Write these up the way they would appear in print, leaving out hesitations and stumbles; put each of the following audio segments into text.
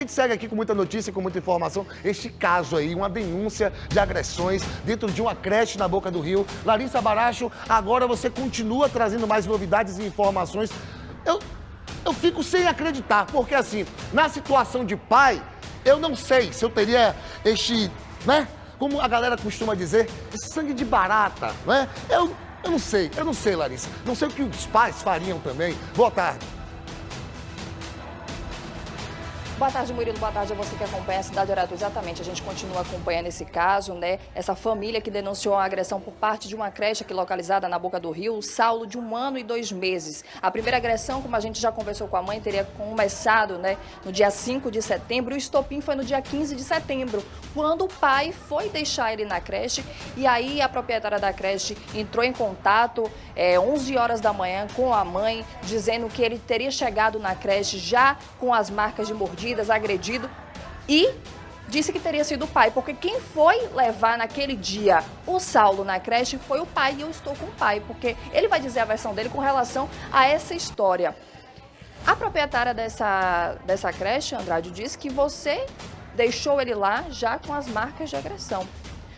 A gente segue aqui com muita notícia, com muita informação. Este caso aí, uma denúncia de agressões dentro de uma creche na Boca do Rio. Larissa Baracho, agora você continua trazendo mais novidades e informações. Eu fico sem acreditar, porque assim, na situação de pai, eu não sei se eu teria este, né? Como a galera costuma dizer, esse sangue de barata, né? Eu não sei, Larissa. Não sei o que os pais fariam também. Boa tarde. Boa tarde, Murilo. Boa tarde a você que acompanha a Cidade Aratu. Exatamente, a gente continua acompanhando esse caso, né? Essa família que denunciou a agressão por parte de uma creche aqui localizada na Boca do Rio, o Saulo, de 1 ano e 2 meses. A primeira agressão, como a gente já conversou com a mãe, teria começado, né, no dia 5 de setembro. O estopim foi no dia 15 de setembro, quando o pai foi deixar ele na creche. E aí a proprietária da creche entrou em contato 11 horas da manhã com a mãe, dizendo que ele teria chegado na creche já com as marcas de mordida, agredido, e disse que teria sido o pai, porque quem foi levar naquele dia o Saulo na creche foi o pai, e eu estou com o pai, porque ele vai dizer a versão dele com relação a essa história. A proprietária dessa creche, Andrade, disse que você deixou ele lá já com as marcas de agressão.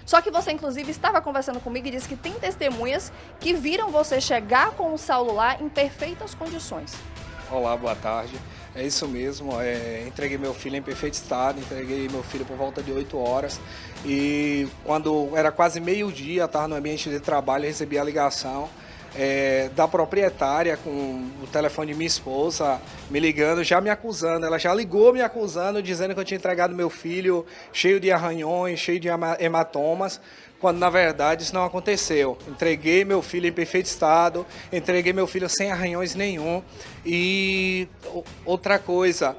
Só que você, inclusive, estava conversando comigo e disse que tem testemunhas que viram você chegar com o Saulo lá em perfeitas condições. Olá, boa tarde. É isso mesmo, entreguei meu filho em perfeito estado, entreguei meu filho por volta de 8 horas e quando era quase meio-dia, estava no ambiente de trabalho, recebi a ligação da proprietária com o telefone de minha esposa me ligando, já me acusando. Ela já ligou me acusando, dizendo que eu tinha entregado meu filho cheio de arranhões, cheio de hematomas, quando na verdade isso não aconteceu. Entreguei meu filho em perfeito estado, entreguei meu filho sem arranhões nenhum. E outra coisa,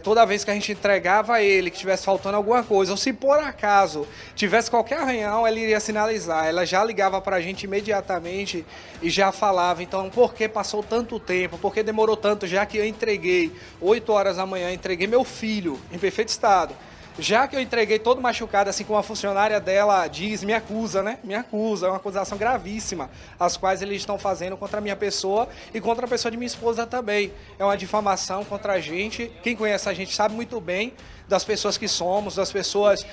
toda vez que a gente entregava ele, que tivesse faltando alguma coisa, ou se por acaso tivesse qualquer arranhão, ela iria sinalizar. Ela já ligava para a gente imediatamente e já falava. Então, por que passou tanto tempo? Por que demorou tanto? Já que eu entreguei 8 horas da manhã, entreguei meu filho em perfeito estado. Já que eu entreguei todo machucado, assim como a funcionária dela diz, me acusa, né? Me acusa, é uma acusação gravíssima, as quais eles estão fazendo contra a minha pessoa e contra a pessoa de minha esposa também. É uma difamação contra a gente. Quem conhece a gente sabe muito bem das pessoas que somos, das pessoas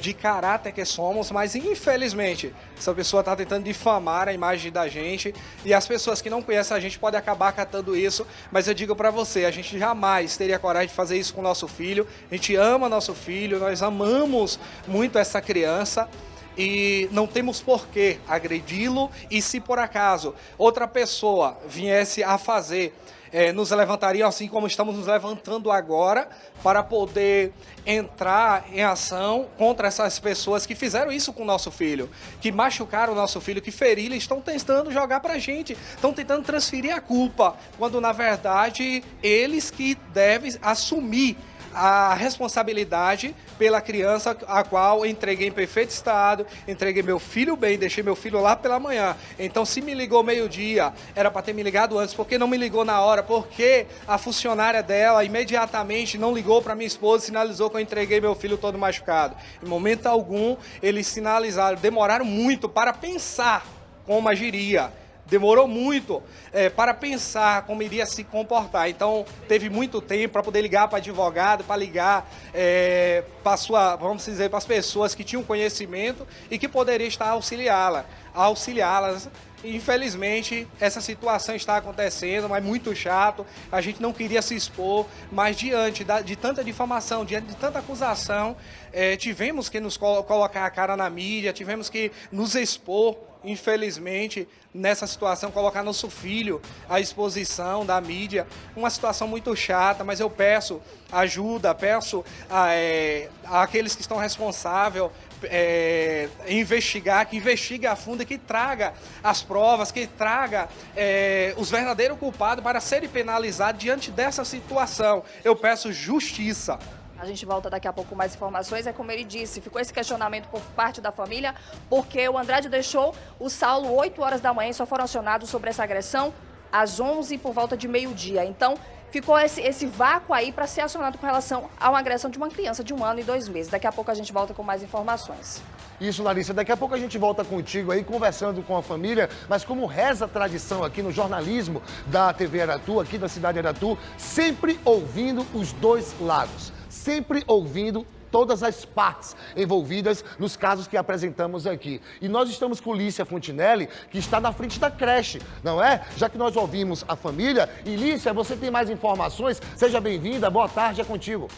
de caráter que somos, mas infelizmente essa pessoa está tentando difamar a imagem da gente e as pessoas que não conhecem a gente podem acabar acatando isso, mas eu digo para você, a gente jamais teria coragem de fazer isso com o nosso filho. A gente ama nosso filho, nós amamos muito essa criança e não temos por que agredi-lo, e se por acaso outra pessoa viesse a fazer, nos levantariam assim como estamos nos levantando agora, para poder entrar em ação contra essas pessoas que fizeram isso com o nosso filho, que machucaram o nosso filho, que feriram, e estão tentando jogar pra gente, estão tentando transferir a culpa, quando na verdade eles que devem assumir a responsabilidade pela criança a qual entreguei em perfeito estado, entreguei meu filho bem, deixei meu filho lá pela manhã. Então, se me ligou meio-dia, era para ter me ligado antes. Por que não me ligou na hora? Porque a funcionária dela imediatamente não ligou para minha esposa e sinalizou que eu entreguei meu filho todo machucado. Em momento algum, eles sinalizaram, demoraram muito para pensar como agiria. Demorou muito para pensar como iria se comportar. Então, teve muito tempo para poder ligar para advogado, para ligar vamos dizer, para as pessoas que tinham conhecimento e que poderiam estar auxiliá-las. Infelizmente, essa situação está acontecendo, mas muito chato. A gente não queria se expor, mas diante de tanta difamação, diante de tanta acusação, tivemos que nos colocar a cara na mídia, tivemos que nos expor. Infelizmente, nessa situação, colocar nosso filho à exposição da mídia, uma situação muito chata, mas eu peço ajuda, peço àqueles que estão responsáveis investigar, que investigue a fundo e que traga as provas, que traga os verdadeiros culpados para serem penalizados diante dessa situação. Eu peço justiça. A gente volta daqui a pouco com mais informações. É como ele disse, ficou esse questionamento por parte da família, porque o Andrade deixou o Saulo 8 horas da manhã e só foram acionados sobre essa agressão às 11 por volta de meio-dia. Então, ficou esse vácuo aí para ser acionado com relação a uma agressão de uma criança de 1 ano e 2 meses. Daqui a pouco a gente volta com mais informações. Isso, Larissa. Daqui a pouco a gente volta contigo aí, conversando com a família, mas como reza a tradição aqui no jornalismo da TV Aratu, aqui da Cidade Aratu, sempre ouvindo os dois lados. sempre ouvindo todas as partes envolvidas nos casos que apresentamos aqui. E nós estamos com Lícia Fontinelli, que está na frente da creche, não é? Já que nós ouvimos a família. E Lícia, você tem mais informações? Seja bem-vinda, boa tarde, é contigo.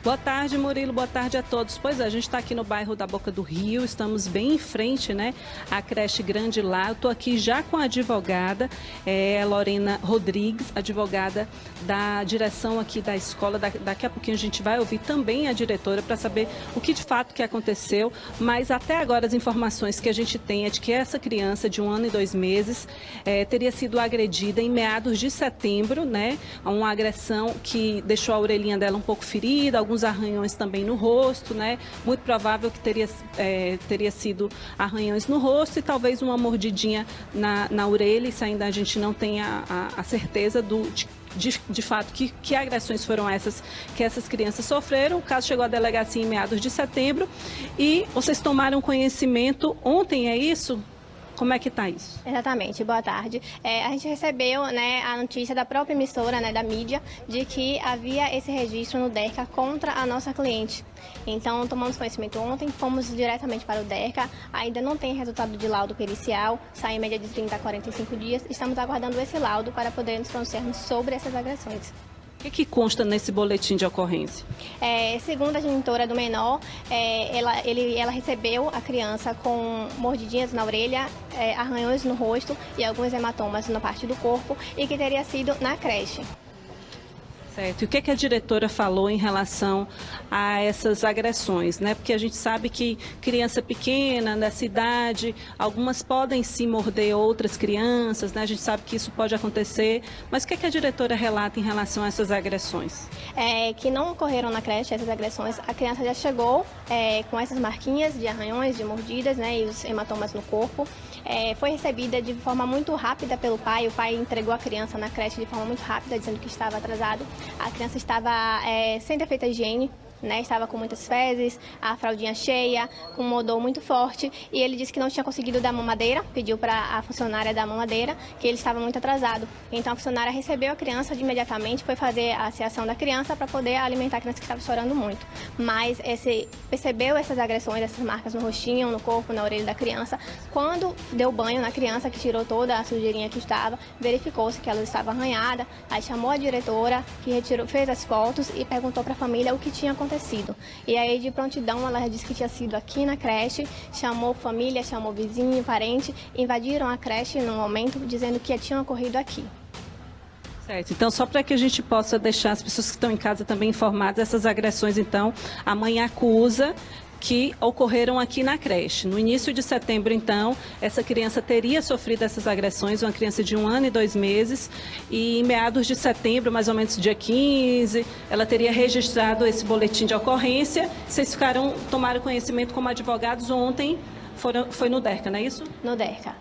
Boa tarde, Murilo. Boa tarde a todos. Pois é, a gente está aqui no bairro da Boca do Rio, estamos bem em frente, né, à creche Grande Lá. Eu estou aqui já com a advogada, Lorena Rodrigues, advogada da direção aqui da escola. Daqui a pouquinho a gente vai ouvir também a diretora para saber o que de fato que aconteceu, mas até agora as informações que a gente tem é de que essa criança de 1 ano e 2 meses teria sido agredida em meados de setembro, né, uma agressão que deixou a orelhinha dela um pouco ferida, alguns arranhões também no rosto, né? Muito provável que teria sido arranhões no rosto e talvez uma mordidinha na orelha. Isso ainda a gente não tem a certeza de fato que agressões foram essas que essas crianças sofreram. O caso chegou à delegacia em meados de setembro e vocês tomaram conhecimento ontem, é isso? Como é que está isso? Exatamente, boa tarde. A gente recebeu, né, a notícia da própria emissora, né, da mídia, de que havia esse registro no DERCA contra a nossa cliente. Então, tomamos conhecimento ontem, fomos diretamente para o DERCA, ainda não tem resultado de laudo pericial, sai em média de 30 a 45 dias, estamos aguardando esse laudo para poder nos pronunciarmos sobre essas agressões. O que consta nesse boletim de ocorrência? Segundo a genitora do menor, ela recebeu a criança com mordidinhas na orelha, arranhões no rosto e alguns hematomas na parte do corpo e que teria sido na creche. Certo. E o que a diretora falou em relação a essas agressões, né? Porque a gente sabe que criança pequena, nessa idade, algumas podem se morder outras crianças, né? A gente sabe que isso pode acontecer, mas o que a diretora relata em relação a essas agressões? Que não ocorreram na creche essas agressões. A criança já chegou com essas marquinhas de arranhões, de mordidas, né? E os hematomas no corpo. Foi recebida de forma muito rápida pelo pai. O pai entregou a criança na creche de forma muito rápida, dizendo que estava atrasado. A criança estava sem ter feito a higiene, né? Estava com muitas fezes, a fraldinha cheia, com um odor muito forte. E ele disse que não tinha conseguido dar mamadeira, pediu para a funcionária dar mamadeira, que ele estava muito atrasado. Então a funcionária recebeu a criança de imediatamente, foi fazer a aciação da criança para poder alimentar a criança que estava chorando muito. Mas percebeu essas agressões, essas marcas no rostinho, no corpo, na orelha da criança. Quando deu banho na criança, que tirou toda a sujeirinha que estava, verificou-se que ela estava arranhada, aí chamou a diretora, que fez as fotos e perguntou para a família o que tinha acontecido. E aí, de prontidão, ela disse que tinha sido aqui na creche, chamou família, chamou vizinho, parente, invadiram a creche no momento, dizendo que tinha ocorrido aqui. Certo, então só para que a gente possa deixar as pessoas que estão em casa também informadas, essas agressões, então, a mãe acusa que ocorreram aqui na creche. No início de setembro, então, essa criança teria sofrido essas agressões, uma criança de 1 ano e 2 meses, e em meados de setembro, mais ou menos dia 15, ela teria registrado esse boletim de ocorrência. Vocês tomaram conhecimento como advogados ontem, foi no DERCA, não é isso? No DERCA.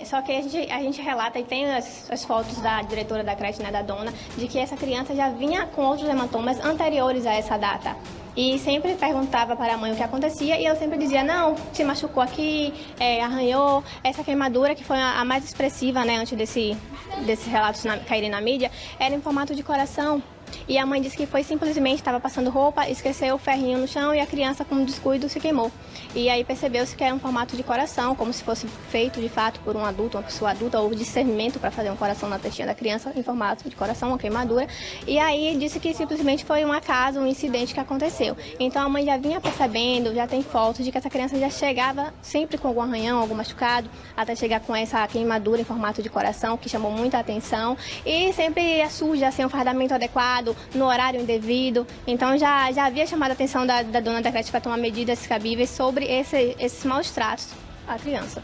Só que a gente relata, e tem as fotos da diretora da creche, né, da dona, de que essa criança já vinha com outros hematomas anteriores a essa data. E sempre perguntava para a mãe o que acontecia e eu sempre dizia, não, se machucou aqui, arranhou. Essa queimadura, que foi a mais expressiva, né, antes desses relatos caírem na mídia, era em formato de coração. E a mãe disse que foi simplesmente, estava passando roupa, esqueceu o ferrinho no chão e a criança, com descuido, se queimou. E aí percebeu-se que era um formato de coração, como se fosse feito de fato por um adulto, uma pessoa adulta, ou discernimento para fazer um coração na testinha da criança em formato de coração, uma queimadura. E aí disse que simplesmente foi um acaso, um incidente que aconteceu. Então a mãe já vinha percebendo, já tem fotos de que essa criança já chegava sempre com algum arranhão, algum machucado, até chegar com essa queimadura em formato de coração, que chamou muita atenção. E sempre suja, sem um fardamento adequado, no horário indevido. Então já havia chamado a atenção da dona da creche para tomar medidas cabíveis sobre esses maus tratos à criança.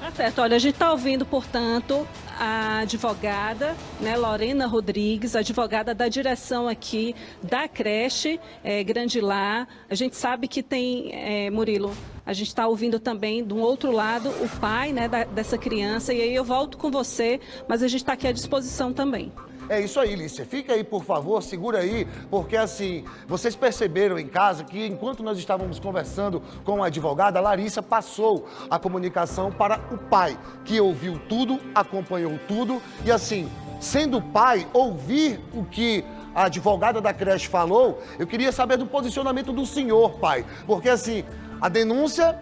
Tá certo. Olha, a gente está ouvindo, portanto, a advogada, né, Lorena Rodrigues, advogada da direção aqui da creche Grande Lá. A gente sabe que tem, Murilo, A gente está ouvindo também, do outro lado, o pai, né, dessa criança. E aí eu volto com você, mas a gente está aqui à disposição também. É isso aí, Lícia. Fica aí, por favor, segura aí, porque assim, vocês perceberam em casa que enquanto nós estávamos conversando com a advogada, a Larissa passou a comunicação para o pai, que ouviu tudo, acompanhou tudo e assim, sendo pai, ouvir o que a advogada da creche falou, eu queria saber do posicionamento do senhor, pai, porque assim, a denúncia,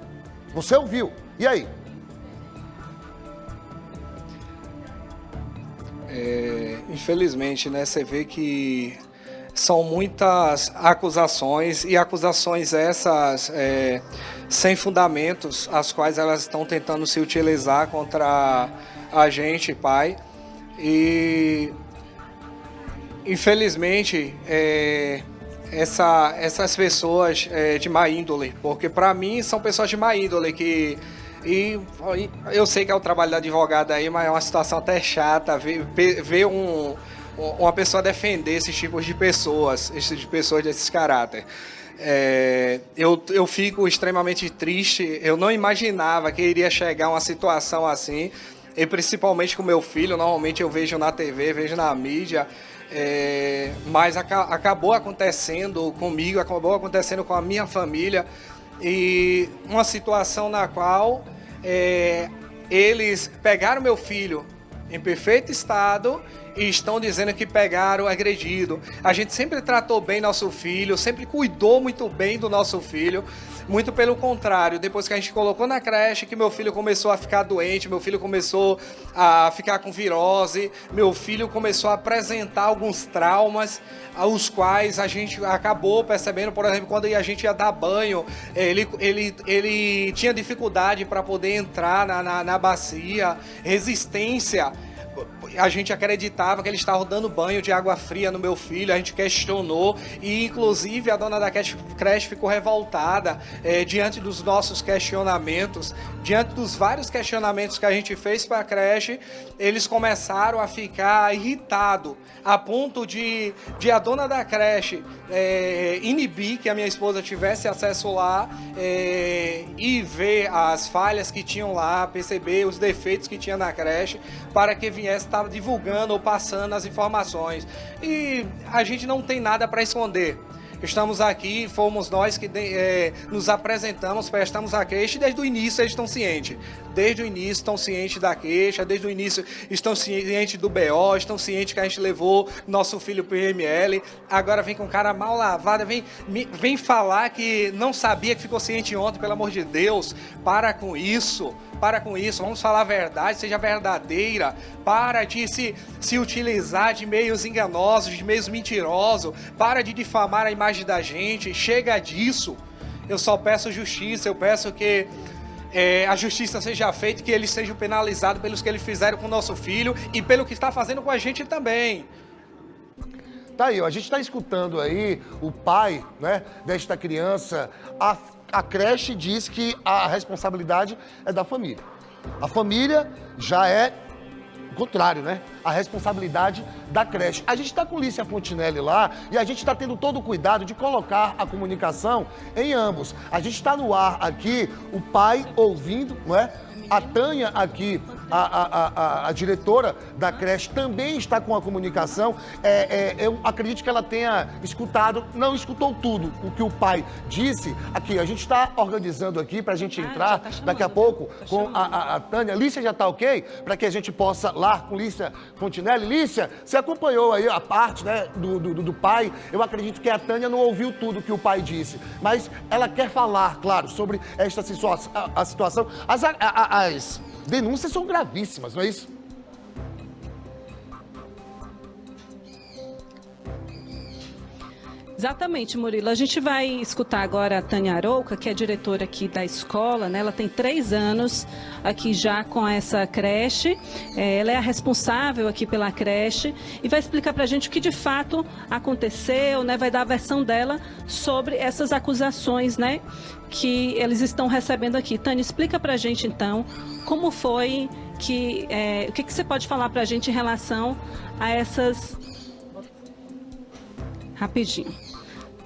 você ouviu, e aí? Infelizmente, né, você vê que são muitas acusações e acusações essas sem fundamentos, as quais elas estão tentando se utilizar contra a gente, pai. E infelizmente essas pessoas de má índole, porque para mim são pessoas de má índole que e eu sei que é o trabalho da advogada aí, mas é uma situação até chata ver uma pessoa defender esses tipos de pessoas, desses caráter. Eu fico extremamente triste, eu não imaginava que iria chegar uma situação assim, e principalmente com meu filho, normalmente eu vejo na TV, vejo na mídia, mas acabou acontecendo comigo, acabou acontecendo com a minha família, e uma situação na qual eles pegaram meu filho em perfeito estado e estão dizendo que pegaram agredido. A gente sempre tratou bem nosso filho, sempre cuidou muito bem do nosso filho. Muito pelo contrário, depois que a gente colocou na creche, que meu filho começou a ficar doente, meu filho começou a ficar com virose, meu filho começou a apresentar alguns traumas, os quais a gente acabou percebendo, por exemplo, quando a gente ia dar banho, ele tinha dificuldade para poder entrar na bacia, resistência. A gente acreditava que ele estava dando banho de água fria no meu filho, a gente questionou e inclusive a dona da creche ficou revoltada diante dos nossos questionamentos, diante dos vários questionamentos que a gente fez para a creche, eles começaram a ficar irritados, a ponto de a dona da creche inibir que a minha esposa tivesse acesso lá e ver as falhas que tinham lá, perceber os defeitos que tinha na creche, para que viesse estar divulgando ou passando as informações. E a gente não tem nada para esconder. Estamos aqui, fomos nós que nos apresentamos, prestamos a queixa e desde o início eles estão cientes. Desde o início estão cientes da queixa, desde o início estão cientes do BO, estão cientes que a gente levou nosso filho para o IML. Agora vem com cara mal lavada, vem falar que não sabia, que ficou ciente ontem, pelo amor de Deus. Para com isso, vamos falar a verdade, seja verdadeira. Para de se utilizar de meios enganosos, de meios mentirosos, para de difamar a imagem da gente, chega disso. Eu só peço justiça, eu peço que a justiça seja feita, que eles sejam penalizados pelos que eles fizeram com o nosso filho e pelo que está fazendo com a gente também. Tá aí, ó, a gente está escutando aí o pai, né, desta criança. A creche diz que a responsabilidade é da família. A família já é o contrário, né? A responsabilidade da creche. A gente está com Lícia Fontinelli lá e a gente está tendo todo o cuidado de colocar a comunicação em ambos. A gente está no ar aqui, o pai ouvindo, não é? A Tânia aqui, a diretora da creche, também está com a comunicação. Eu acredito que ela tenha escutado, não escutou tudo o que o pai disse. Aqui, a gente está organizando aqui para a gente entrar daqui a pouco com a Tânia. Lícia já está ok? Para que a gente possa lá com Lícia Fontinelli. Lícia, você acompanhou aí a parte, né, do pai. Eu acredito que a Tânia não ouviu tudo que o pai disse, mas ela quer falar, claro, sobre esta situação. As denúncias são gravíssimas, não é isso? Exatamente, Murilo. A gente vai escutar agora a Tânia Arouca, que é diretora aqui da escola, né? Ela tem 3 anos aqui já com essa creche. Ela é a responsável aqui pela creche e vai explicar para a gente o que de fato aconteceu, né? Vai dar a versão dela sobre essas acusações, né, que eles estão recebendo aqui. Tânia, explica para a gente então como foi que... o que você pode falar para a gente em relação a essas... Rapidinho.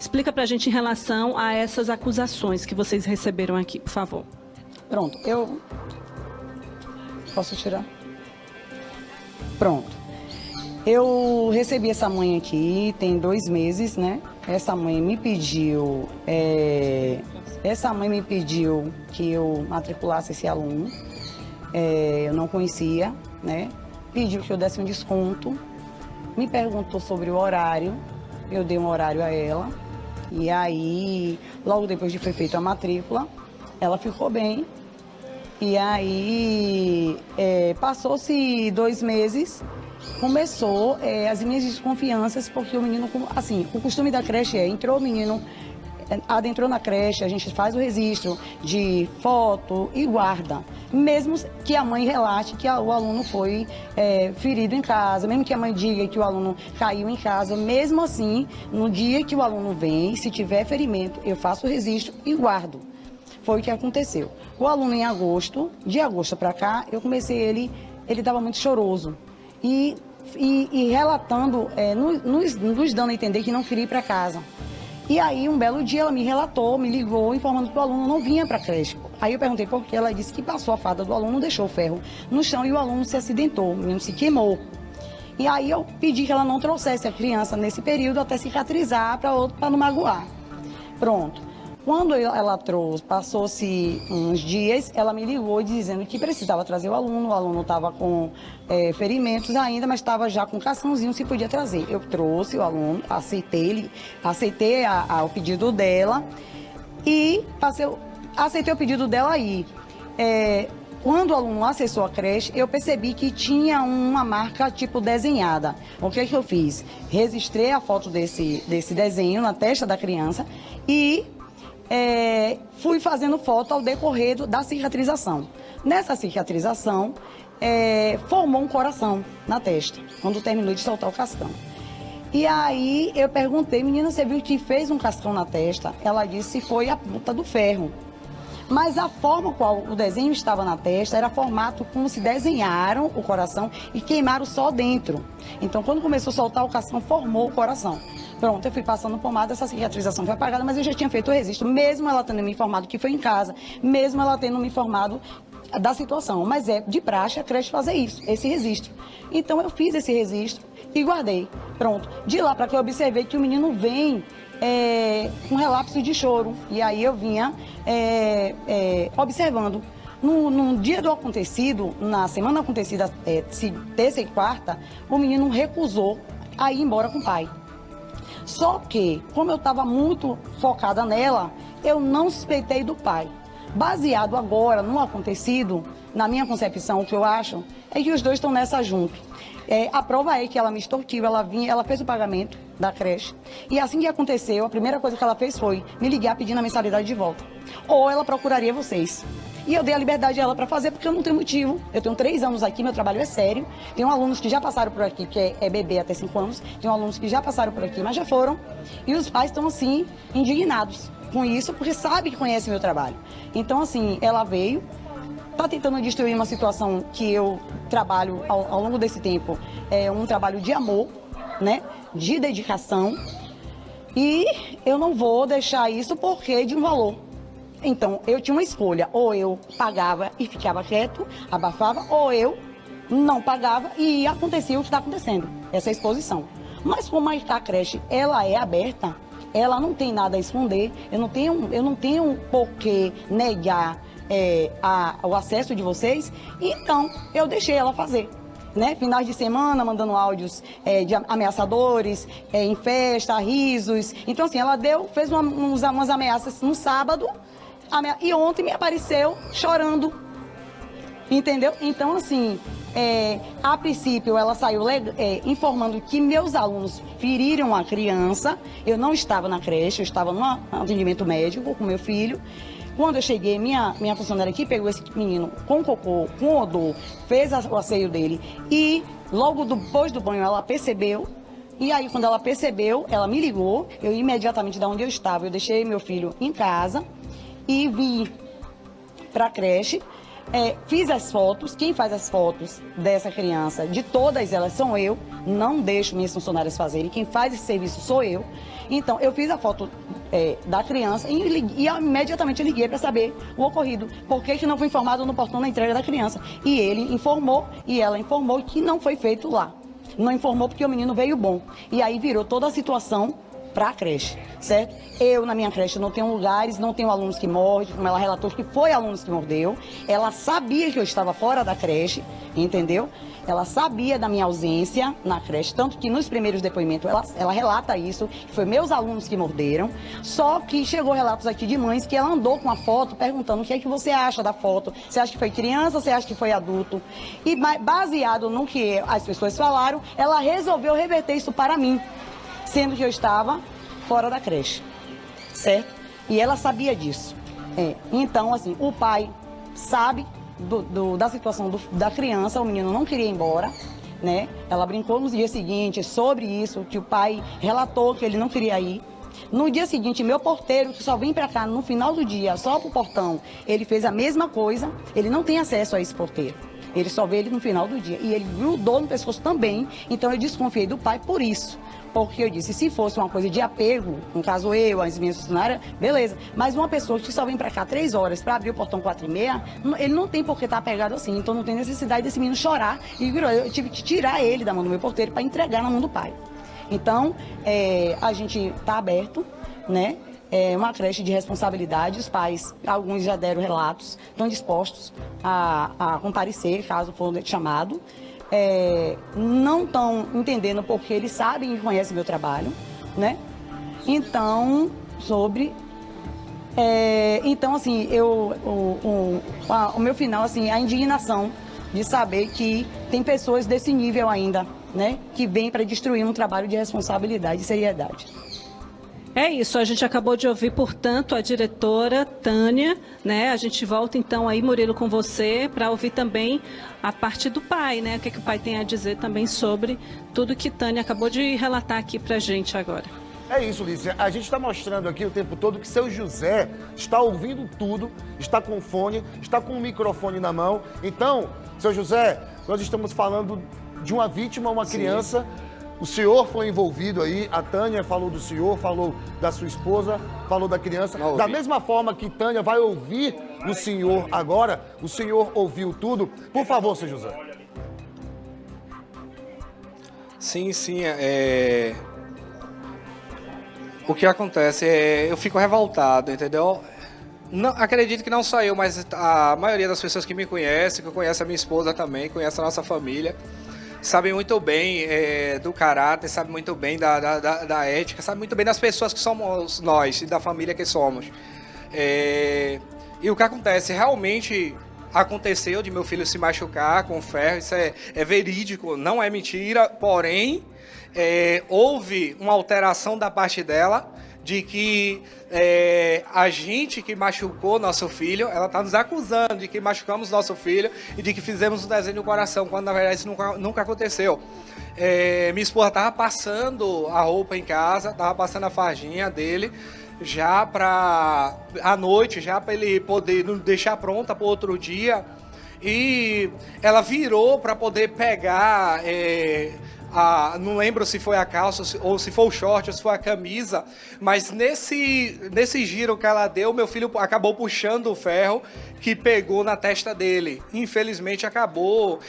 Explica para a gente em relação a essas acusações que vocês receberam aqui, por favor. Pronto, eu... Posso tirar? Pronto. Eu recebi essa mãe aqui, tem 2 meses, né? Essa mãe me pediu que eu matriculasse esse aluno. Eu não conhecia, né? Pediu que eu desse um desconto. Me perguntou sobre o horário. Eu dei um horário a ela. E aí, logo depois de foi feita a matrícula, ela ficou bem. E aí, passou-se 2 meses, começou as minhas desconfianças, porque o menino, assim, o costume da creche entrou o menino, adentrou na creche, a gente faz o registro de foto e guarda. Mesmo que a mãe relate que o aluno foi ferido em casa, mesmo que a mãe diga que o aluno caiu em casa, mesmo assim, no dia que o aluno vem, se tiver ferimento, eu faço o registro e guardo. Foi o que aconteceu. O aluno em agosto, de agosto para cá, eu comecei ele estava muito choroso. E relatando, nos dando a entender que não queria ir para casa. E aí, um belo dia, ela me relatou, me ligou, informando que o aluno não vinha para a creche. Aí eu perguntei por quê, ela disse que passou a fada do aluno, deixou o ferro no chão e o aluno se acidentou, o menino se queimou. E aí eu pedi que ela não trouxesse a criança nesse período até cicatrizar para não magoar. Pronto. Quando ela trouxe, passou-se uns dias, ela me ligou dizendo que precisava trazer o aluno estava com ferimentos ainda, mas estava já com cascãozinho, se podia trazer. Eu trouxe o aluno, aceitei o pedido dela e aceitei o pedido dela aí. Quando o aluno acessou a creche, eu percebi que tinha uma marca tipo desenhada. O que eu fiz? Registrei a foto desse desenho na testa da criança e fui fazendo foto ao decorrer da cicatrização. Nessa cicatrização, formou um coração na testa, quando terminou de soltar o cascão. E aí eu perguntei, menina, você viu que fez um cascão na testa? Ela disse que foi a ponta do ferro. Mas a forma qual o desenho estava na testa era formato como se desenharam o coração e queimaram só dentro. Então, quando começou a soltar o cascão, formou o coração. Pronto, eu fui passando pomada, essa cicatrização foi apagada, mas eu já tinha feito o registro, mesmo ela tendo me informado que foi em casa, mesmo ela tendo me informado da situação. Mas é de praxe a creche fazer isso, esse registro. Então, eu fiz esse registro e guardei. Pronto. De lá para que eu observei que o menino vem com relapso de choro. E aí eu vinha observando. No dia do acontecido, na semana acontecida, terça e quarta, o menino recusou a ir embora com o pai. Só que, como eu estava muito focada nela, eu não suspeitei do pai. Baseado agora no acontecido, na minha concepção, o que eu acho, é que os dois estão nessa junto. A prova é que ela me extorquiu, ela fez o pagamento da creche. E assim que aconteceu, a primeira coisa que ela fez foi me ligar pedindo a mensalidade de volta. Ou ela procuraria vocês. E eu dei a liberdade a ela para fazer, porque eu não tenho motivo. Eu tenho 3 anos aqui, meu trabalho é sério. Tenho alunos que já passaram por aqui, que é bebê até 5 anos. Tenho alunos que já passaram por aqui, mas já foram. E os pais estão, assim, indignados com isso, porque sabe que conhece meu trabalho. Então, assim, ela veio, está tentando destruir uma situação que eu trabalho ao longo desse tempo. É um trabalho de amor, né? De dedicação. E eu não vou deixar isso porque de um valor. Então, eu tinha uma escolha, ou eu pagava e ficava quieto, abafava, ou eu não pagava e acontecia o que está acontecendo, essa exposição. Mas como a creche, ela é aberta, ela não tem nada a esconder, eu não tenho por que negar o acesso de vocês, então eu deixei ela fazer. Né? Finais de semana, mandando áudios de ameaçadores, em festa, risos. Então, assim, ela fez umas ameaças no sábado, e ontem me apareceu chorando, entendeu? Então, assim, a princípio ela saiu informando que meus alunos feriram a criança. Eu não estava na creche, eu estava no atendimento médico com meu filho. Quando eu cheguei, minha funcionária aqui pegou esse menino com cocô, com odor, fez o asseio dele e logo depois do banho ela percebeu. E aí, quando ela percebeu, ela me ligou, eu imediatamente de onde eu estava, eu deixei meu filho em casa e vim para a creche. Fiz as fotos, quem faz as fotos dessa criança, de todas elas, são eu, não deixo minhas funcionárias fazerem, quem faz esse serviço sou eu. Então, eu fiz a foto da criança e imediatamente liguei para saber o ocorrido. Por que não foi informado no portão da entrega da criança? E ele informou, e ela informou que não foi feito lá. Não informou porque o menino veio bom. E aí virou toda a situação para a creche, certo? Eu, na minha creche, não tenho lugares, não tenho alunos que mordem, como ela relatou que foi alunos que mordeu. Ela sabia que eu estava fora da creche, entendeu? Ela sabia da minha ausência na creche, tanto que nos primeiros depoimentos ela relata isso, que foi meus alunos que morderam. Só que chegou relatos aqui de mães que ela andou com a foto perguntando o que é que você acha da foto. Você acha que foi criança, você acha que foi adulto? E baseado no que as pessoas falaram, ela resolveu reverter isso para mim, sendo que eu estava fora da creche, certo? E ela sabia disso. Então, assim, o pai sabe da situação da criança, o menino não queria ir embora, né? Ela brincou no dia seguinte sobre isso, que o pai relatou que ele não queria ir. No dia seguinte, meu porteiro, que só vem para cá no final do dia, só pro portão, ele fez a mesma coisa, ele não tem acesso a esse porteiro. Ele só vê ele no final do dia. E ele grudou no pescoço também, então eu desconfiei do pai por isso. Porque eu disse, se fosse uma coisa de apego, no caso eu, as minhas funcionárias, beleza. Mas uma pessoa que só vem pra cá 3 horas para abrir o portão 4h30, ele não tem por que estar apegado assim. Então não tem necessidade desse menino chorar. E eu tive que tirar ele da mão do meu porteiro para entregar na mão do pai. Então, a gente tá aberto, né? É uma creche de responsabilidade. Os pais, alguns já deram relatos, estão dispostos a comparecer, caso for chamado. Não estão entendendo porque eles sabem e conhecem meu trabalho, né? Então, então assim, o meu final, assim, a indignação de saber que tem pessoas desse nível ainda, né? Que vêm para destruir um trabalho de responsabilidade e seriedade. É isso, a gente acabou de ouvir, portanto, a diretora Tânia, né? A gente volta então aí, Murilo, com você, para ouvir também a parte do pai, né? O que o pai tem a dizer também sobre tudo que Tânia acabou de relatar aqui para a gente agora. É isso, Lícia. A gente está mostrando aqui o tempo todo que seu José está ouvindo tudo, está com fone, está com o microfone na mão. Então, seu José, nós estamos falando de uma vítima, uma criança. O senhor foi envolvido aí, a Tânia falou do senhor, falou da sua esposa, falou da criança. Da mesma forma que Tânia vai ouvir o senhor agora, o senhor ouviu tudo. Por favor, seu José. Sim, o que acontece eu fico revoltado, entendeu? Não, acredito que não só eu, mas a maioria das pessoas que me conhecem, que conhece a minha esposa também, conhece a nossa família, sabem muito bem do caráter, sabem muito bem da ética, sabem muito bem das pessoas que somos nós e da família que somos. E o que acontece, realmente aconteceu de meu filho se machucar com ferro, isso é verídico, não é mentira, porém, houve uma alteração da parte dela, de que a gente que machucou nosso filho, ela está nos acusando de que machucamos nosso filho e de que fizemos um desenho no coração, quando na verdade isso nunca aconteceu. Minha esposa estava passando a roupa em casa, estava passando a fardinha dele, já para à noite, já para ele poder deixar pronta para o outro dia, e ela virou para poder pegar... não lembro se foi a calça ou se foi o short ou se foi a camisa, mas nesse giro que ela deu, meu filho acabou puxando o ferro que pegou na testa dele. Infelizmente acabou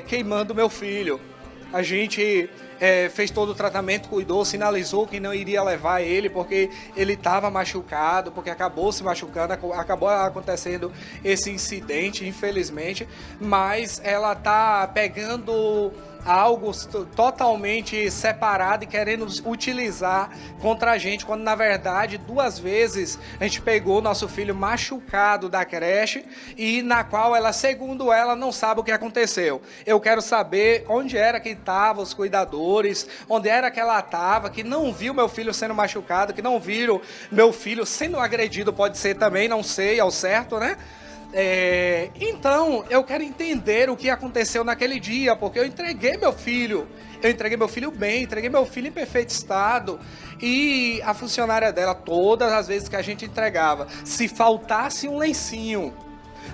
queimando meu filho. A gente fez todo o tratamento, cuidou, sinalizou que não iria levar ele porque ele estava machucado, porque acabou se machucando, acabou acontecendo esse incidente, infelizmente, mas ela está pegando algo totalmente separado e querendo utilizar contra a gente, quando na verdade 2 vezes a gente pegou nosso filho machucado da creche e na qual ela, segundo ela, não sabe o que aconteceu. Eu quero saber onde era que estavam os cuidadores, onde era que ela estava, que não viu meu filho sendo machucado, que não viram meu filho sendo agredido, pode ser também, não sei ao certo, né? Então, eu quero entender o que aconteceu naquele dia, porque eu entreguei meu filho bem, entreguei meu filho em perfeito estado, e a funcionária dela, todas as vezes que a gente entregava, se faltasse um lencinho,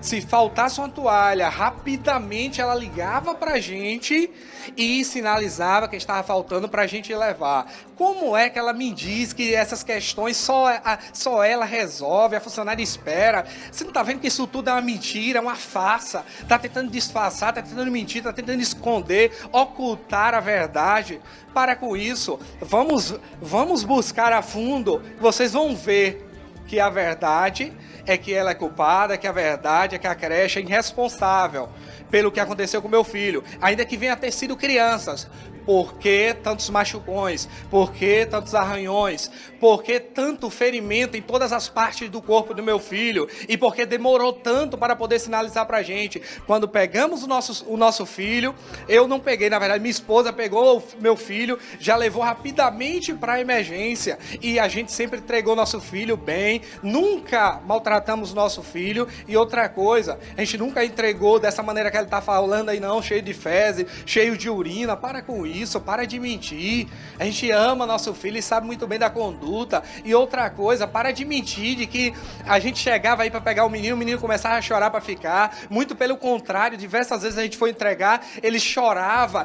Se faltasse uma toalha, rapidamente ela ligava pra gente e sinalizava que estava faltando pra gente levar. Como é que ela me diz que essas questões só ela resolve, a funcionária espera? Você não tá vendo que isso tudo é uma mentira, é uma farsa? Tá tentando disfarçar, tá tentando mentir, tá tentando esconder, ocultar a verdade. Para com isso. Vamos buscar a fundo. Vocês vão ver que a verdade é que ela é culpada, que a verdade é que a creche é irresponsável pelo que aconteceu com meu filho, ainda que venha ter sido crianças. Por que tantos machucões? Por que tantos arranhões? Por que tanto ferimento em todas as partes do corpo do meu filho? E por que demorou tanto para poder sinalizar para a gente? Quando pegamos o nosso filho, eu não peguei, na verdade, minha esposa pegou o meu filho, já levou rapidamente para a emergência. E a gente sempre entregou nosso filho bem, nunca maltratamos nosso filho. E outra coisa, a gente nunca entregou dessa maneira que ele está falando aí não, cheio de fezes, cheio de urina. Para com isso, para de mentir. A gente ama nosso filho e sabe muito bem da conduta. E outra coisa, para de mentir de que a gente chegava aí para pegar o menino começava a chorar para ficar. Muito pelo contrário, diversas vezes a gente foi entregar, ele chorava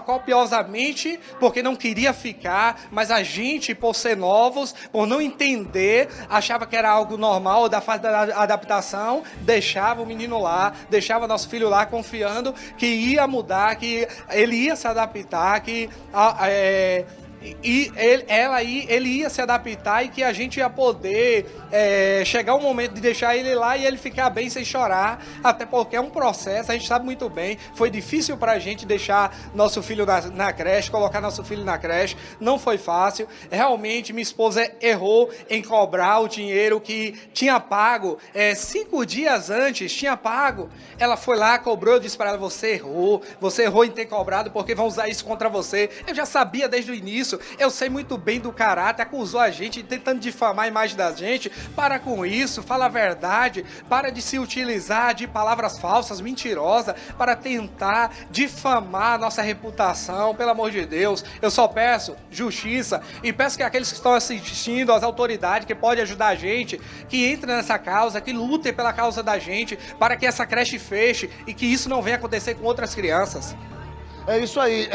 copiosamente porque não queria ficar, mas a gente, por ser novos, por não entender, achava que era algo normal da fase da adaptação, deixava o menino lá, deixava nosso filho lá confiando que ia mudar, que ele ia se adaptar, que ele ia se adaptar e que a gente ia poder chegar um momento de deixar ele lá e ele ficar bem sem chorar, até porque é um processo, a gente sabe muito bem, foi difícil pra gente deixar nosso filho na creche, colocar nosso filho na creche, não foi fácil, realmente minha esposa errou em cobrar o dinheiro que tinha pago, 5 dias antes tinha pago, ela foi lá, cobrou, eu disse pra ela, você errou em ter cobrado porque vão usar isso contra você, eu já sabia desde o início, eu sei muito bem do caráter, acusou a gente, tentando difamar a imagem da gente. Para com isso, fala a verdade, para de se utilizar de palavras falsas, mentirosas, para tentar difamar a nossa reputação, pelo amor de Deus. Eu só peço justiça e peço que aqueles que estão assistindo, as autoridades que podem ajudar a gente, que entrem nessa causa, que lutem pela causa da gente, para que essa creche feche e que isso não venha acontecer com outras crianças. É isso aí,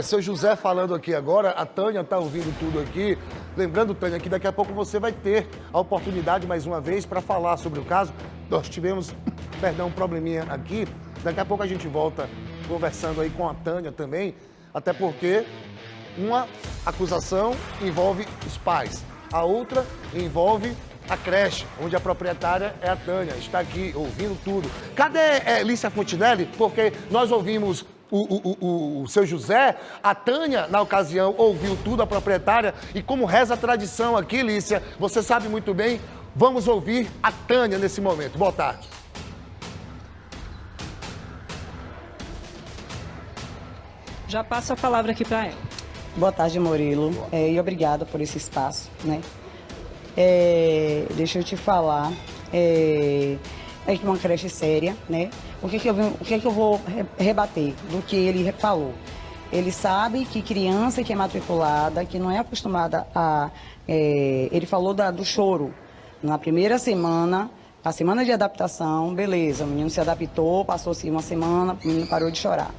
seu José falando aqui agora, a Tânia está ouvindo tudo aqui. Lembrando, Tânia, que daqui a pouco você vai ter a oportunidade, mais uma vez, para falar sobre o caso. Nós tivemos, um probleminha aqui. Daqui a pouco a gente volta conversando aí com a Tânia também, até porque uma acusação envolve os pais, a outra envolve a creche, onde a proprietária é a Tânia, está aqui ouvindo tudo. Cadê Lícia Fontinelli? Porque nós ouvimos o seu José, a Tânia, na ocasião, ouviu tudo, a proprietária, e como reza a tradição aqui, Lícia, você sabe muito bem, vamos ouvir a Tânia nesse momento. Boa tarde. Já passo a palavra aqui para ela. Boa tarde, Murilo, e obrigada por esse espaço, né? Deixa eu te falar, é uma creche séria, né? O que eu vou rebater do que ele falou? Ele sabe que criança que é matriculada, que não é acostumada a... ele falou do choro. Na primeira semana, a semana de adaptação, beleza, o menino se adaptou, passou-se uma semana, o menino parou de chorar.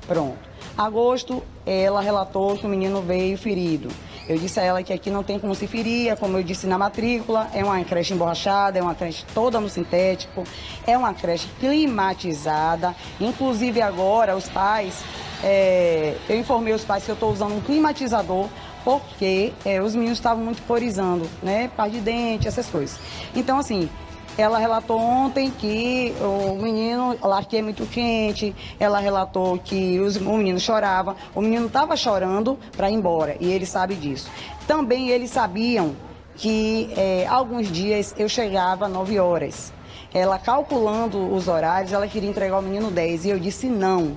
Pronto. Agosto, ela relatou que o menino veio ferido. Eu disse a ela que aqui não tem como se ferir, como eu disse na matrícula, é uma creche emborrachada, é uma creche toda no sintético, é uma creche climatizada. Inclusive agora os pais, eu informei os pais que eu estou usando um climatizador porque os meninos estavam muito corizando, né, par de dente, essas coisas. Então assim, ela relatou ontem que o menino, lá que é muito quente, ela relatou que o menino chorava, o menino estava chorando para ir embora e ele sabe disso. Também eles sabiam que alguns dias eu chegava às 9 horas. Ela calculando os horários, ela queria entregar o menino 10 e eu disse não.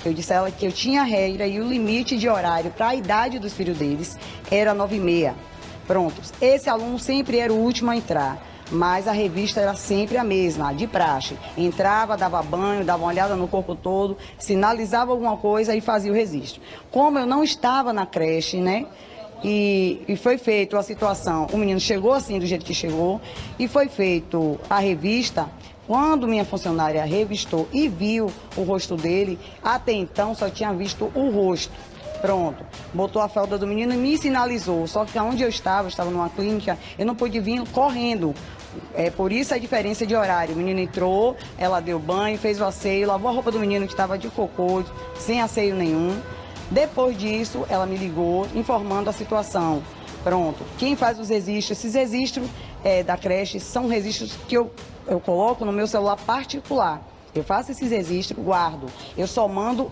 Eu disse a ela que eu tinha regra e o limite de horário para a idade dos filhos deles era 9h30. Prontos. Esse aluno sempre era o último a entrar. Mas a revista era sempre a mesma, de praxe. Entrava, dava banho, dava uma olhada no corpo todo, sinalizava alguma coisa e fazia o registro. Como eu não estava na creche, né? E foi feita a situação, o menino chegou assim do jeito que chegou, e foi feito a revista Quando minha funcionária revistou e viu o rosto dele, até então só tinha visto o rosto. Pronto, botou a fralda do menino e me sinalizou. Só que onde eu estava numa clínica, eu não pude vir correndo. Por isso a diferença de horário. O menino entrou, ela deu banho, fez o asseio, lavou a roupa do menino que estava de cocô, sem asseio nenhum. Depois disso, ela me ligou informando a situação. Pronto, quem faz os registros, esses registros da creche são registros que eu coloco no meu celular particular. Eu faço esses registros, guardo. Eu só mando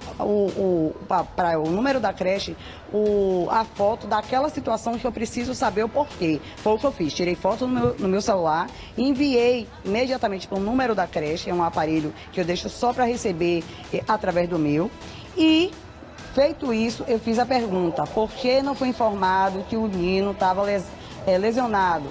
para o número da creche a foto daquela situação que eu preciso saber o porquê. Foi o que eu fiz. Tirei foto no meu celular, enviei imediatamente para o número da creche, é um aparelho que eu deixo só para receber através do meu. E, feito isso, eu fiz a pergunta: por que não foi informado que o menino estava lesionado?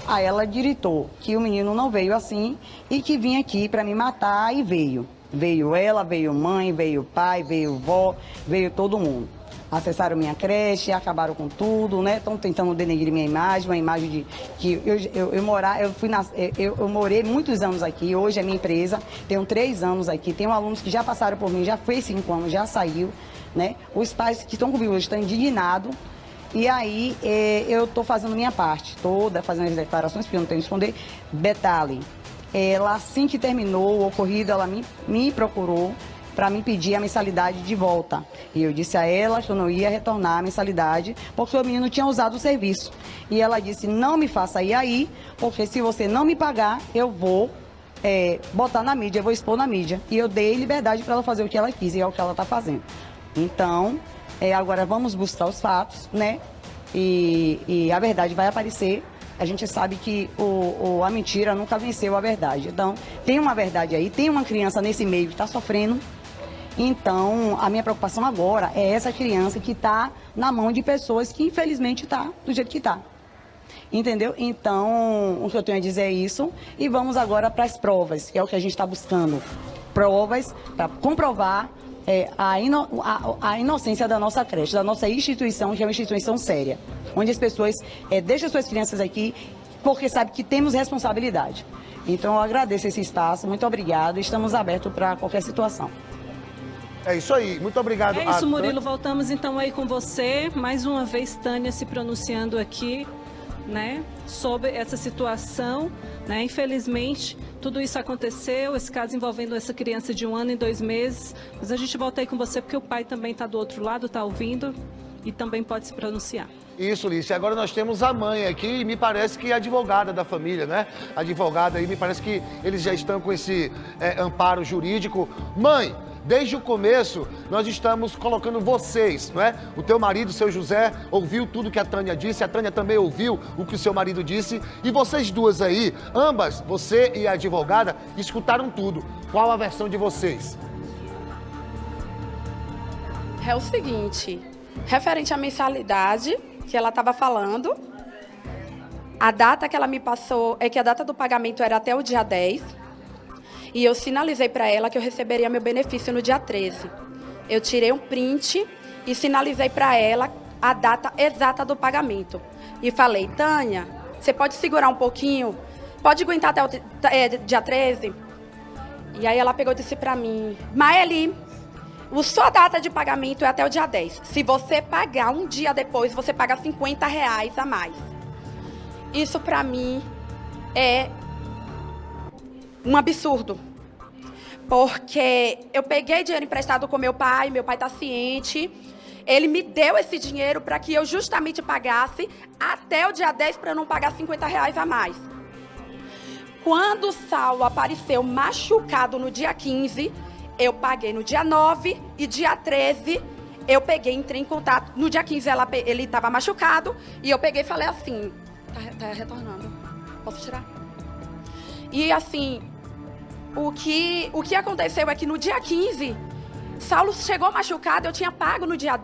Aí ela diritou que o menino não veio assim e que vinha aqui para me matar, e veio. Veio ela, veio mãe, veio pai, veio vó, veio todo mundo. Acessaram minha creche, acabaram com tudo, né? Estão tentando denegrir minha imagem, uma imagem de que eu morei muitos anos aqui, hoje é minha empresa, tenho 3 anos aqui, tenho alunos que já passaram por mim, já fez 5 anos, já saiu, né? Os pais que estão comigo hoje estão indignados. E aí, eu estou fazendo minha parte toda, fazendo as declarações, porque eu não tenho que esconder. Detalhe, ela, assim que terminou o ocorrido, ela me procurou para me pedir a mensalidade de volta. E eu disse a ela que eu não ia retornar a mensalidade, porque o menino tinha usado o serviço. E ela disse: não me faça ir aí, porque se você não me pagar, eu vou botar na mídia, eu vou expor na mídia. E eu dei liberdade para ela fazer o que ela quis, e é o que ela está fazendo. Então, agora vamos buscar os fatos, né? E a verdade vai aparecer. A gente sabe que a mentira nunca venceu a verdade. Então, tem uma verdade aí, tem uma criança nesse meio que está sofrendo. Então, a minha preocupação agora é essa criança que está na mão de pessoas que, infelizmente, está do jeito que está. Entendeu? Então, o que eu tenho a dizer é isso. E vamos agora para as provas, que é o que a gente está buscando. Provas para comprovar a inocência da nossa creche, da nossa instituição, que é uma instituição séria, onde as pessoas deixam suas crianças aqui porque sabem que temos responsabilidade. Então, eu agradeço esse espaço, muito obrigado, estamos abertos para qualquer situação. É isso aí, muito obrigado. É isso, Murilo, voltamos então aí com você, mais uma vez Tânia se pronunciando aqui, né, sobre essa situação, né, infelizmente tudo isso aconteceu, esse caso envolvendo essa criança de 1 ano e 2 meses, mas a gente volta aí com você porque o pai também está do outro lado, está ouvindo e também pode se pronunciar. Isso, Lícia. Agora nós temos a mãe aqui e me parece que é advogada da família, né? A advogada aí, me parece que eles já estão com esse amparo jurídico. Mãe, desde o começo nós estamos colocando vocês, não é? O teu marido, o seu José, ouviu tudo que a Tânia disse, a Tânia também ouviu o que o seu marido disse, e vocês duas aí, ambas, você e a advogada, escutaram tudo. Qual a versão de vocês? É o seguinte, referente à mensalidade que ela estava falando, a data que ela me passou é que a data do pagamento era até o dia 10, e eu sinalizei para ela que eu receberia meu benefício no dia 13. Eu tirei um print e sinalizei para ela a data exata do pagamento. E falei: Tânia, você pode segurar um pouquinho? Pode aguentar até o dia 13? E aí ela pegou e disse para mim: Maeli, a sua data de pagamento é até o dia 10. Se você pagar um dia depois, você paga R$50 a mais. Isso para mim é um absurdo. Porque eu peguei dinheiro emprestado com meu pai tá ciente. Ele me deu esse dinheiro para que eu justamente pagasse até o dia 10 para eu não pagar R$50 a mais. Quando o Saulo apareceu machucado no dia 15, eu paguei no dia 9 e dia 13 eu peguei, entrei em contato. No dia 15 ele estava machucado e eu peguei e falei assim: tá retornando, posso tirar? E assim, o que aconteceu é que no dia 15, Saulo chegou machucado, eu tinha pago no dia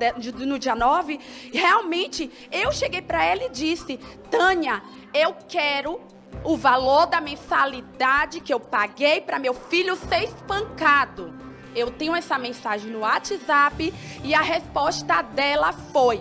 9, e realmente eu cheguei para ela e disse: Tânia, eu quero o valor da mensalidade que eu paguei para meu filho ser espancado. Eu tenho essa mensagem no WhatsApp e a resposta dela foi: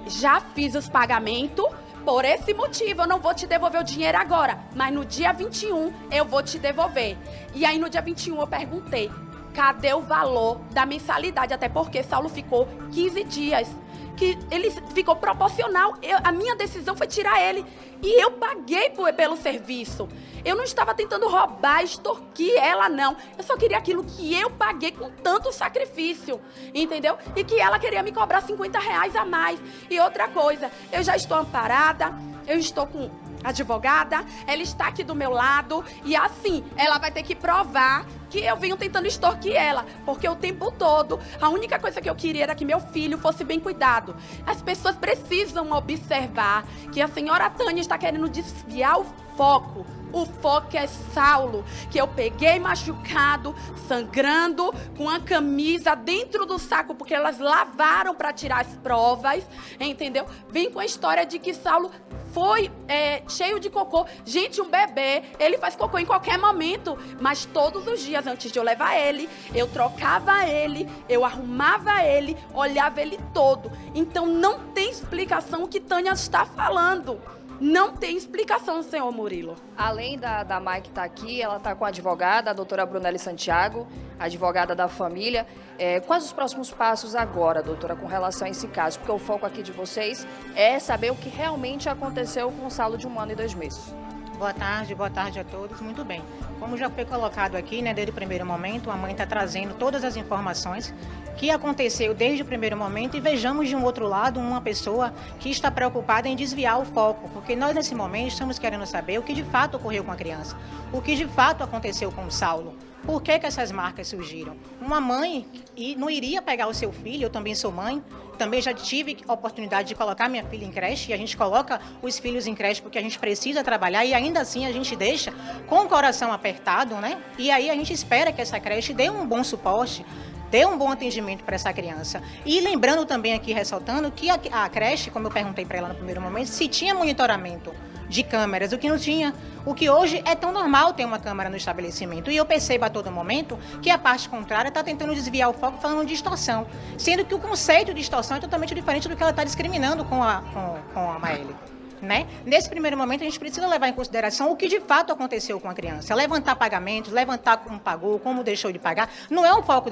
já fiz os pagamentos, Por esse motivo, eu não vou te devolver o dinheiro agora, mas no dia 21 eu vou te devolver. E aí no dia 21 eu perguntei, cadê o valor da mensalidade? Até porque Saulo ficou 15 dias. Que ele ficou proporcional. A minha decisão foi tirar ele. E eu paguei pelo serviço. Eu não estava tentando roubar, extorquir ela, não. Eu só queria aquilo que eu paguei com tanto sacrifício, entendeu? E que ela queria me cobrar R$50 a mais. E outra coisa, eu já estou amparada, eu estou com advogada, ela está aqui do meu lado e assim, ela vai ter que provar que eu venho tentando extorquir ela, porque o tempo todo, a única coisa que eu queria era que meu filho fosse bem cuidado. As pessoas precisam observar que a senhora Tânia está querendo desviar o foco. O foco é Saulo, que eu peguei machucado, sangrando, com a camisa dentro do saco, porque elas lavaram para tirar as provas, entendeu? Vem com a história de que Saulo foi cheio de cocô. Gente, um bebê, ele faz cocô em qualquer momento, mas todos os dias antes de eu levar ele, eu trocava ele, eu arrumava ele, olhava ele todo. Então não tem explicação o que Tânia está falando. Não tem explicação, senhor Murilo. Além da Mai que está aqui, ela está com a advogada, a doutora Brunelli Santiago, advogada da família. Quais os próximos passos agora, doutora, com relação a esse caso? Porque o foco aqui de vocês é saber o que realmente aconteceu com o Saulo de 1 ano e 2 meses. Boa tarde a todos. Muito bem. Como já foi colocado aqui, né, desde o primeiro momento, a mãe está trazendo todas as informações que aconteceu desde o primeiro momento e vejamos de um outro lado uma pessoa que está preocupada em desviar o foco, porque nós nesse momento estamos querendo saber o que de fato ocorreu com a criança, o que de fato aconteceu com o Saulo. Por que essas marcas surgiram? Uma mãe não iria pegar o seu filho, eu também sou mãe, também já tive a oportunidade de colocar minha filha em creche, e a gente coloca os filhos em creche porque a gente precisa trabalhar e ainda assim a gente deixa com o coração apertado, né? E aí a gente espera que essa creche dê um bom suporte, dê um bom atendimento para essa criança. E lembrando também aqui, ressaltando, que a creche, como eu perguntei para ela no primeiro momento, se tinha monitoramento de câmeras, o que não tinha. O que hoje é tão normal ter uma câmera no estabelecimento. E eu percebo a todo momento que a parte contrária está tentando desviar o foco falando de extorsão, sendo que o conceito de extorsão é totalmente diferente do que ela está discriminando com a Maeli. Né? Nesse primeiro momento, a gente precisa levar em consideração o que de fato aconteceu com a criança. Levantar pagamentos, levantar como pagou, como deixou de pagar, não é o foco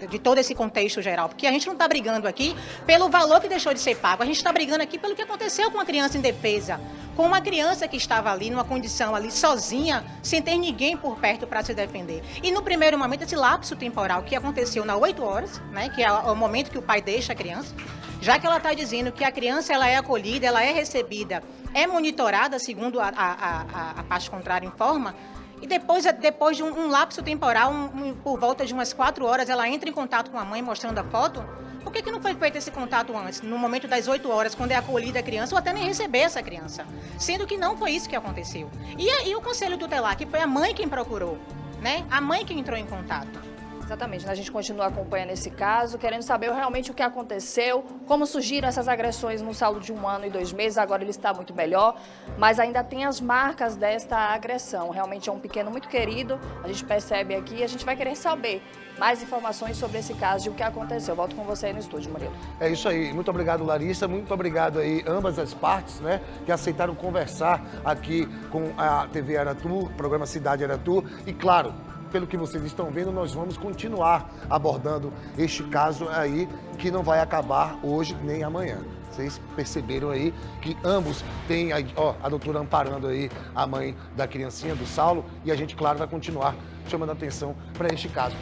de todo esse contexto geral, porque a gente não está brigando aqui pelo valor que deixou de ser pago, a gente está brigando aqui pelo que aconteceu com a criança indefesa, com uma criança que estava ali, numa condição ali sozinha, sem ter ninguém por perto para se defender. E no primeiro momento, esse lapso temporal que aconteceu nas 8 horas, né, que é o momento que o pai deixa a criança, já que ela está dizendo que a criança ela é acolhida, ela é recebida, é monitorada, segundo a parte contrária informa, e depois de um lapso temporal, por volta de umas 4 horas, ela entra em contato com a mãe mostrando a foto. Por que não foi feito esse contato antes, no momento das 8 horas, quando é acolhida a criança, ou até nem receber essa criança? Sendo que não foi isso que aconteceu. E aí o Conselho Tutelar, que foi a mãe quem procurou, né? A mãe que entrou em contato. Exatamente, né? A gente continua acompanhando esse caso, querendo saber realmente o que aconteceu, como surgiram essas agressões no Saulo de 1 ano e 2 meses, agora ele está muito melhor, mas ainda tem as marcas desta agressão. Realmente é um pequeno muito querido, a gente percebe aqui, a gente vai querer saber mais informações sobre esse caso e o que aconteceu. Volto com você aí no estúdio, Murilo. É isso aí, muito obrigado, Larissa, muito obrigado aí ambas as partes, né, que aceitaram conversar aqui com a TV Aratu, programa Cidade Aratu, e claro, pelo que vocês estão vendo, nós vamos continuar abordando este caso aí, que não vai acabar hoje nem amanhã. Vocês perceberam aí que ambos têm, a doutora amparando aí a mãe da criancinha, do Saulo, e a gente, claro, vai continuar chamando a atenção para este caso.